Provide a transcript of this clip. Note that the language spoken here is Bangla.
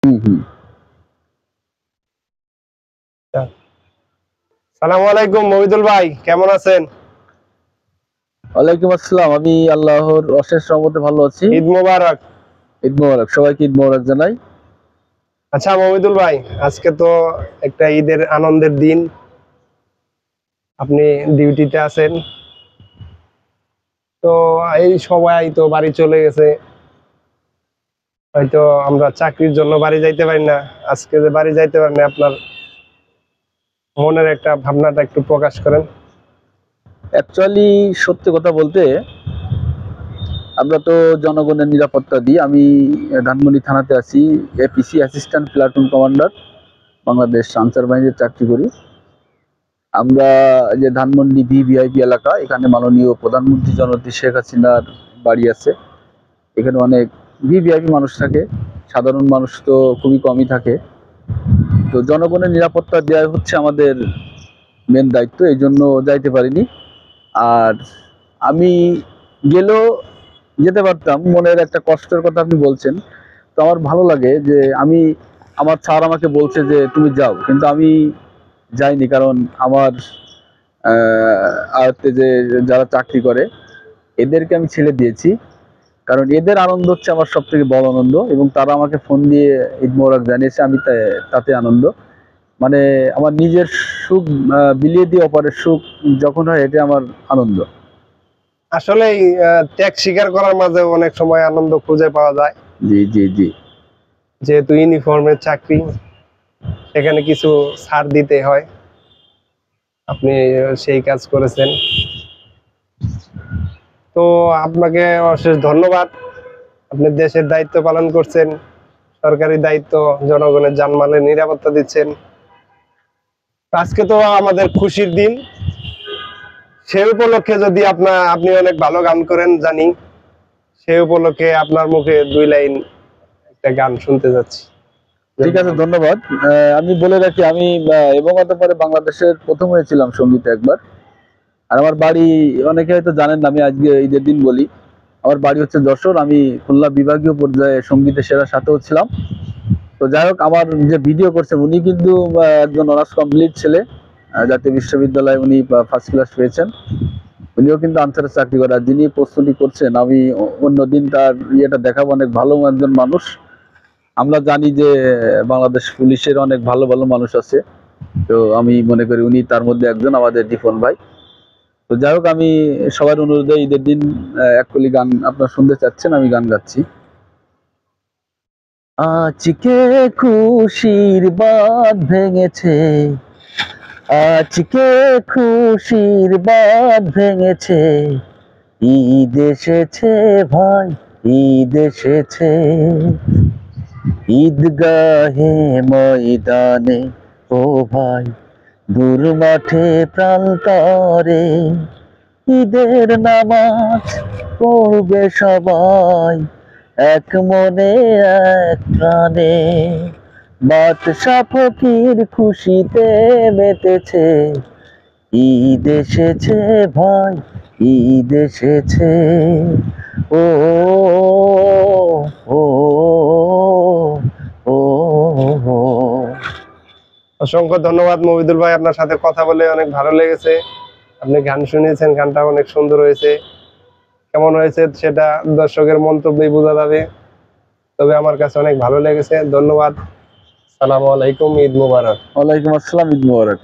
হুম। সালামু আলাইকুম মহিদুল ভাই, কেমন আছেন? ওয়ালাইকুম আসসালাম। আমি আল্লাহর অশেষ রহমতে ভালো আছি। ঈদ মোবারক। ঈদ মোবারক, সবাইকে ঈদ মোবারক জানাই। আচ্ছা মহিদুল ভাই, আজকে তো একটা ঈদের আনন্দের দিন, আপনি ডিউটিতে আছেন, তো এই সবাই তো বাড়ি চলে গেছে, হয়তো আমরা চাকরির জন্য বাড়ি যাইতে পারি না। আজকে যে বাড়ি যাইতে পারেন, আপনার মনের একটা ভাবনাটা একটু প্রকাশ করেন। অ্যাকচুয়ালি সত্যি কথা বলতে, আমরা তো জনগণের নিরাপত্তা দিই। আমি ধানমন্ডি থানাতে আছি, APC assistant platoon commander, Bangladesh Ansar বাহিনীর চাকরি করি। আমরা যে ধানমন্ডি ভিভিআইপি এলাকা, এখানে মাননীয় প্রধানমন্ত্রী জননেত্রী শেখ হাসিনার বাড়ি আছে। এখানে অনেক ভিভিআইপি মানুষ থাকে, সাধারণ মানুষ তো খুবই কমই থাকে। তো জনগণের নিরাপত্তা দেওয়া হচ্ছে আমাদের মেন দায়িত্ব, এই জন্য যাইতে পারিনি। আর আমি গেলেও যেতে পারতাম, মনের একটা কষ্টের কথা আপনি বলছেন। তো আমার ভালো লাগে যে আমার স্যার আমাকে বলছে যে তুমি যাও, কিন্তু আমি যাইনি। কারণ আমার আয়ত্তে যে যারা চাকরি করে এদেরকে আমি ছেড়ে দিয়েছি। কারণ এদের আনন্দ হচ্ছে আমার সব থেকে বড় আনন্দ, এবং তারা আমাকে ফোন দিয়ে ঈদ মোবারক জানিয়েছে, আমি তাতে আনন্দ। মানে আমার নিজের সুখ বিলিয়ে দিয়ে অপরের সুখ যখন হয়, এটা আমার আনন্দ। আসলে ত্যাগ স্বীকার করার মাঝে অনেক সময় আনন্দ খুঁজে পাওয়া যায়। জি জি জি। যেহেতু ইউনিফর্মের চাকরি, সেখানে কিছু ছাড় দিতে হয়, আপনি সেই কাজ করেছেন। তো আপনাকে অশেষ ধন্যবাদ। আপনি দেশের দায়িত্ব পালন করছেন, সরকারি দায়িত্ব, জনগণের জানমালের নিরাপত্তা দিচ্ছেন। আজকে তো আমাদের খুশির দিন, সে উপলক্ষে যদি আপনি অনেক ভালো গান করেন জানি, সে উপলক্ষে আপনার মুখে 2 লাইন একটা গান শুনতে যাচ্ছি। ঠিক আছে, ধন্যবাদ। আমি বলে রাখি, আমি এবং অতঃপরে বাংলাদেশের প্রথম হয়েছিলাম সঙ্গীতে একবার। আর আমার বাড়ি, অনেকে হয়তো জানেন না, আমি আজকে ঈদের দিন বলি, আমার বাড়ি হচ্ছে যশোর। আমি খুলনা বিভাগীয় পর্যায়ে সঙ্গীতে সেরা সাথেও ছিলাম। তো যাই হোক, আমার যে ভিডিও করছে উনি কিন্তু একজন অনার্স কমপ্লিট ছেলে, জাতীয় বিশ্ববিদ্যালয়ে উনি ফার্স্ট ক্লাস পেয়েছেন। উনিও কিন্তু আনসারের চাকরি করে। আর যিনি প্রস্তুতি করছেন, আমি অন্যদিন তার ইয়েটা দেখাবো, অনেক ভালো একজন মানুষ। আমরা জানি যে বাংলাদেশ পুলিশের অনেক ভালো ভালো মানুষ আছে, তো আমি মনে করি উনি তার মধ্যে একজন, আমাদের দীপন ভাই। তো যাই হোক, আমি সবার অনুরোধে ঈদের দিন এক কলি গান আপনারা শুনতে চাচ্ছেন, আমি গান গাচ্ছি। আজকে খুশির বাঁধ ভেঙেছে, আজকে খুশির বাঁধ ভেঙেছে, ঈদ এসেছে ভাই, ঈদ এসেছে। ঈদগাহে ময়দানে ও ভাই, দূর মাঠে প্রান্তরে, ঈদের নামাজ পড়বে সবাই, এক মনে এক প্রাণে। বাদশা ফকির খুশিতে মেতেছে, ঈদ এসেছে ভাই, ঈদ এসেছে। ও ও ও ও। অসংখ্য ধন্যবাদ মহিদুল ভাই, আপনার সাথে কথা বলে অনেক ভালো লেগেছে। আপনি গান শুনিয়েছেন, গানটা অনেক সুন্দর হয়েছে। কেমন হয়েছে সেটা দর্শকের মন্তব্যে বোঝা যাবে, তবে আমার কাছে অনেক ভালো লেগেছে। ধন্যবাদ। সালামু আলাইকুম, ঈদ মোবারক। ওয়ালাইকুম আসসালাম, ঈদ মোবারক।